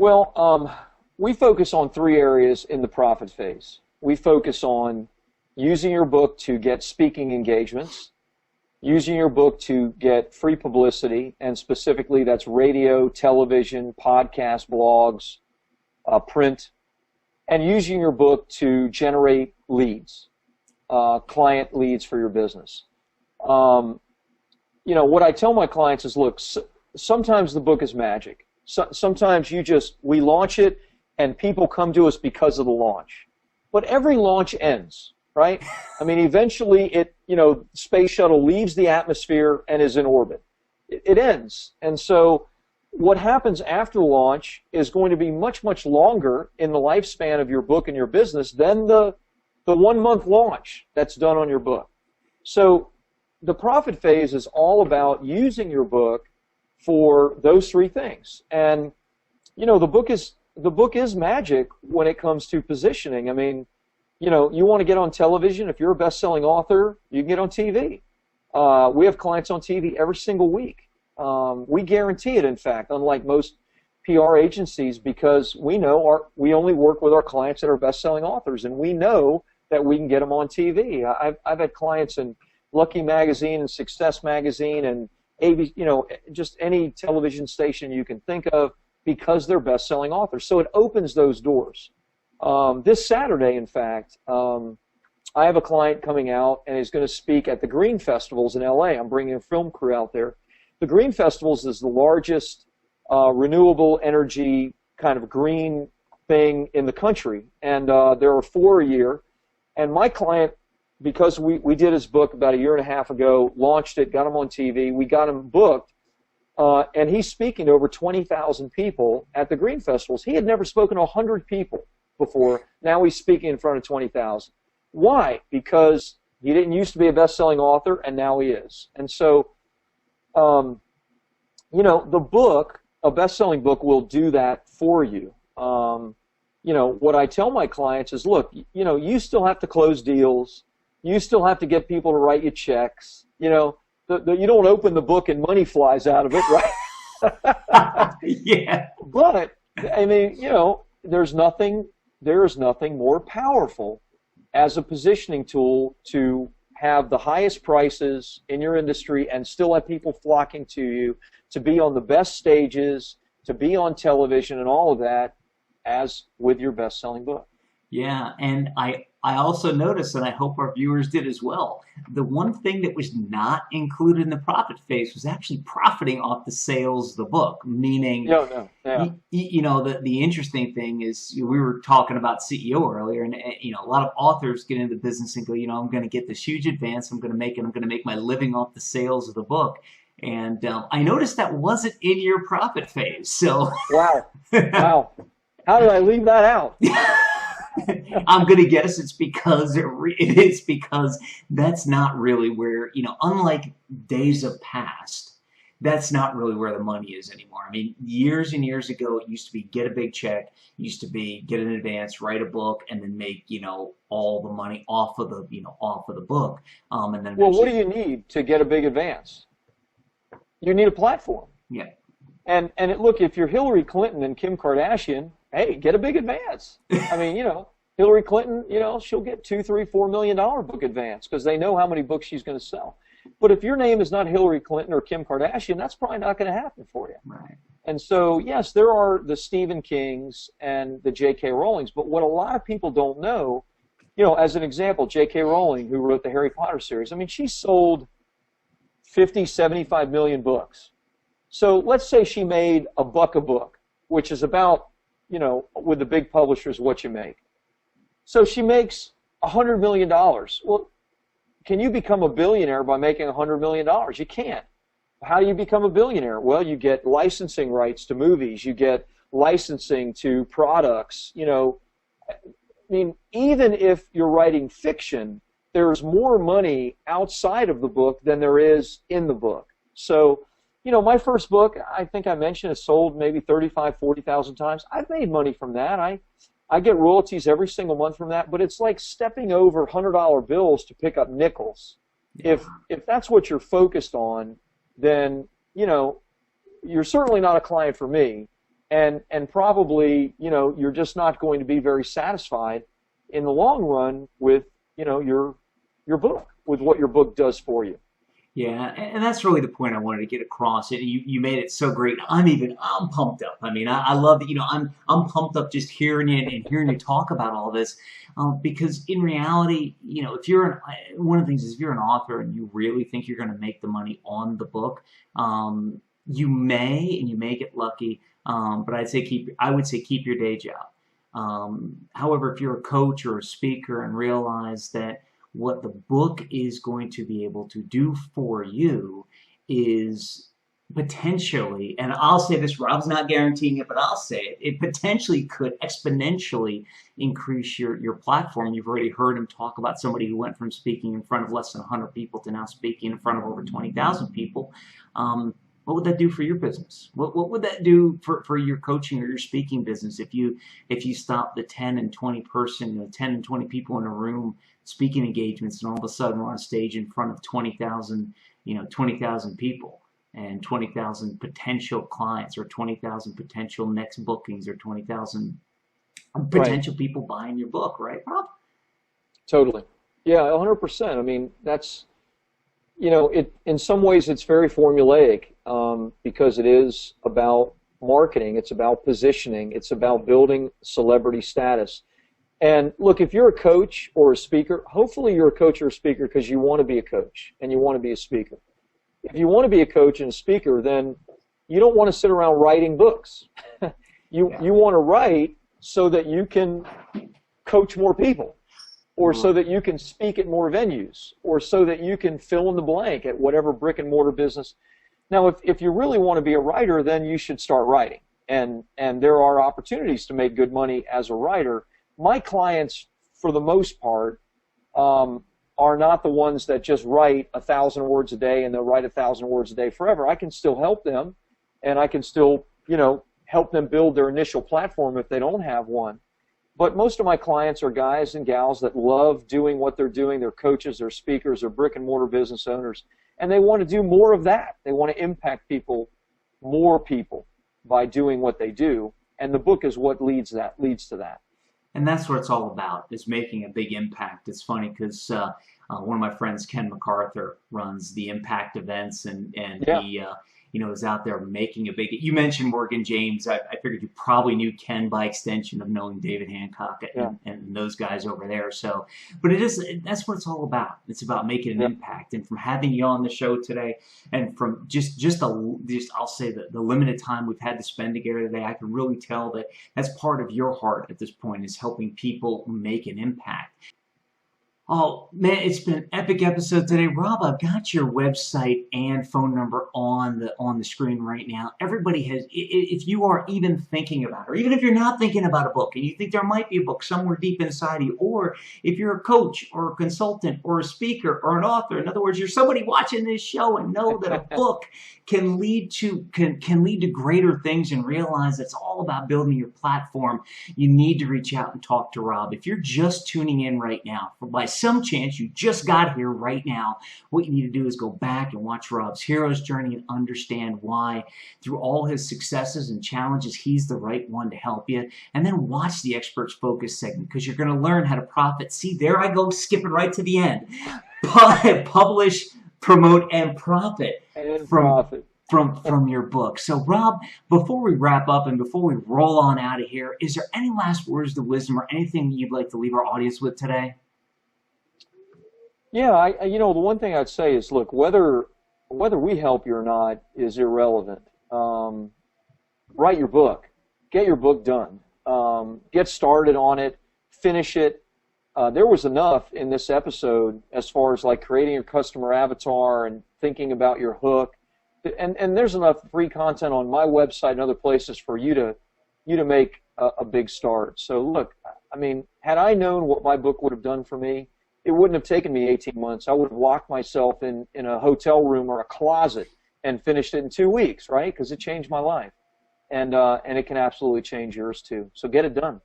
Well, we focus on three areas in the profit phase. We focus on using your book to get speaking engagements, using your book to get free publicity, and specifically that's radio, television, podcast, blogs, print, and using your book to generate leads, client leads for your business. What I tell my clients is, look, sometimes the book is magic. Sometimes we launch it and people come to us because of the launch. But every launch ends, right? I mean, eventually space shuttle leaves the atmosphere and is in orbit. It ends. And so what happens after launch is going to be much, much longer in the lifespan of your book and your business than the 1 month launch that's done on your book. So the profit phase is all about using your book for those three things. And the book is magic when it comes to positioning. I mean, you want to get on television. If you're a best-selling author, you can get on TV. We have clients on TV every single week. We guarantee it, in fact, unlike most PR agencies, because we we only work with our clients that are best-selling authors, and we know that we can get them on TV. I've had clients in Lucky Magazine and Success Magazine and ABC, just any television station you can think of, because they're best-selling authors. So it opens those doors. This Saturday, in fact, I have a client coming out and is going to speak at the Green Festivals in LA. I'm bringing a film crew out there. The Green Festivals is the largest renewable energy kind of green thing in the country, and there are 4 a year. And my client, because we did his book about 1.5 years ago, launched it, got him on TV, we got him booked, and he's speaking to over 20,000 people at the Green Festivals. He had never spoken to 100 people before. Now he's speaking in front of 20,000. Why? Because he didn't used to be a best-selling author, and now he is. And so, the book, a best-selling book, will do that for you. What I tell my clients is, look, you still have to close deals. You still have to get people to write you checks. You don't open the book and money flies out of it, right? Yeah. But, I mean, there is nothing more powerful as a positioning tool to have the highest prices in your industry and still have people flocking to you, to be on the best stages, to be on television and all of that, as with your best-selling book. Yeah, and I also noticed, and I hope our viewers did as well, the one thing that was not included in the profit phase was actually profiting off the sales of the book, meaning, No. Yeah. The interesting thing is, we were talking about CEO earlier, and a lot of authors get into the business and go, I'm going to get this huge advance, I'm going to make my living off the sales of the book. And I noticed that wasn't in your profit phase. So Wow. How did I leave that out? I'm going to guess it's because it is because that's not really where, unlike days of past, that's not really where the money is anymore. I mean, years and years ago, it used to be get a big check, it used to be get an advance, write a book, and then make, all the money off of the book. And then what do you need to get a big advance? You need a platform. Yeah. And look, if you're Hillary Clinton and Kim Kardashian, hey, get a big advance. I mean, Hillary Clinton, she'll get $2, $3, $4 million book advance because they know how many books she's going to sell. But if your name is not Hillary Clinton or Kim Kardashian, that's probably not going to happen for you. Right. And so, yes, there are the Stephen Kings and the J.K. Rowlings, but what a lot of people don't know, as an example, J.K. Rowling, who wrote the Harry Potter series, I mean, she sold 50, 75 million books. So let's say she made $1 a book, which is about, with the big publishers, what you make. So she makes $100 million. Well, can you become a billionaire by making $100 million? You can't. How do you become a billionaire? Well, you get licensing rights to movies. You get licensing to products. I mean, even if you're writing fiction, there's more money outside of the book than there is in the book. So, my first book, I think I mentioned, has sold maybe 35, 40,000 times. I've made money from that. I get royalties every single month from that, but it's like stepping over $100 bills to pick up nickels. Yeah. If that's what you're focused on, then, you're certainly not a client for me. and probably, you know, you're just not going to be very satisfied in the long run with, you know, your book, with what your book does for you. Yeah, and that's really the point I wanted to get across. And you made it so great. I'm pumped up. I mean, I love that. You know, I'm pumped up just hearing you and hearing you talk about all this, because in reality, you know, if you're one of the things is if you're an author and you really think you're going to make the money on the book, you may, and you may get lucky. But I would say keep your day job. However, if you're a coach or a speaker and realize that what the book is going to be able to do for you is potentially, and I'll say this, Rob's not guaranteeing it, but I'll say it, it potentially could exponentially increase your platform. You've already heard him talk about somebody who went from speaking in front of less than 100 people to now speaking in front of over 20,000 people. What would that do for your business? What would that do for your coaching or your speaking business if you stop the 10 and 20 person, you know, 10 and 20 people in a room speaking engagements, and all of a sudden we're on stage in front of 20,000, you know, 20,000 people and 20,000 potential clients, or 20,000 potential next bookings, or 20,000 potential people buying your book, right, Rob? Totally. Yeah, 100%. I mean, that's, you know, in some ways it's very formulaic, because it is about marketing, it's about positioning, it's about building celebrity status. And look, if you're a coach or a speaker, hopefully you're a coach or a speaker because you want to be a coach and you want to be a speaker. If you want to be a coach and a speaker, then you don't want to sit around writing books. You want to write so that you can coach more people, or so that you can speak at more venues, or so that you can fill in the blank at whatever brick and mortar business. Now, if you really want to be a writer, then you should start writing. And there are opportunities to make good money as a writer. My clients, for the most part, are not the ones that just write 1,000 words a day and they'll write 1,000 words a day forever. I can still help them, and I can still, you know, help them build their initial platform if they don't have one. But most of my clients are guys and gals that love doing what they're doing. They're coaches, they're speakers, they're brick and mortar business owners, and they want to do more of that. They want to impact people, more people, by doing what they do. And the book is what leads to that. And that's what it's all about, is making a big impact. It's funny because one of my friends, Ken MacArthur, runs the Impact events, and he you know, is out there making a big. You mentioned Morgan James. I figured you probably knew Ken by extension of knowing David Hancock and those guys over there. So, but that's what it's all about. It's about making an impact. And from having you on the show today, and from just I'll say the limited time we've had to spend together today, I can really tell that that's part of your heart at this point, is helping people make an impact. Oh, man, it's been an epic episode today. Rob, I've got your website and phone number on the screen right now. Everybody has, if you are even thinking about it, or even if you're not thinking about a book and you think there might be a book somewhere deep inside you, or if you're a coach or a consultant or a speaker or an author, in other words, you're somebody watching this show and know that a book can lead to greater things, and realize it's all about building your platform, you need to reach out and talk to Rob. If you're just tuning in right now, by some chance you just got here right now, what you need to do is go back and watch Rob's hero's journey and understand why, through all his successes and challenges, he's the right one to help you. And then watch the Experts Focus segment, because you're going to learn how to profit. See, there I go, skipping right to the end. Publish, promote, and profit from your book. So, Rob, before we wrap up and before we roll on out of here, is there any last words of wisdom or anything you'd like to leave our audience with today? Yeah, you know, the one thing I'd say is, look, whether we help you or not is irrelevant. Write your book. Get your book done. Get started on it. Finish it. There was enough in this episode as far as like creating your customer avatar and thinking about your hook. And there's enough free content on my website and other places for you to make a big start. So look, I mean, had I known what my book would have done for me, it wouldn't have taken me 18 months. I would have locked myself in a hotel room or a closet and finished it in 2 weeks, right? Because it changed my life. And it can absolutely change yours too. So get it done.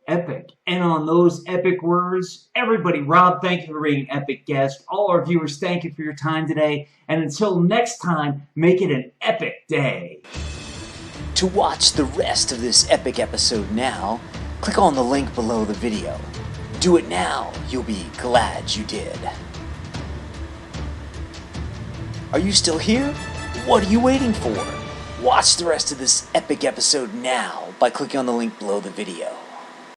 Epic. And on those epic words, everybody, Rob, thank you for being an epic guest. All our viewers, thank you for your time today. And until next time, make it an epic day. To watch the rest of this epic episode now, click on the link below the video. Do it now, you'll be glad you did. Are you still here? What are you waiting for? Watch the rest of this epic episode now by clicking on the link below the video.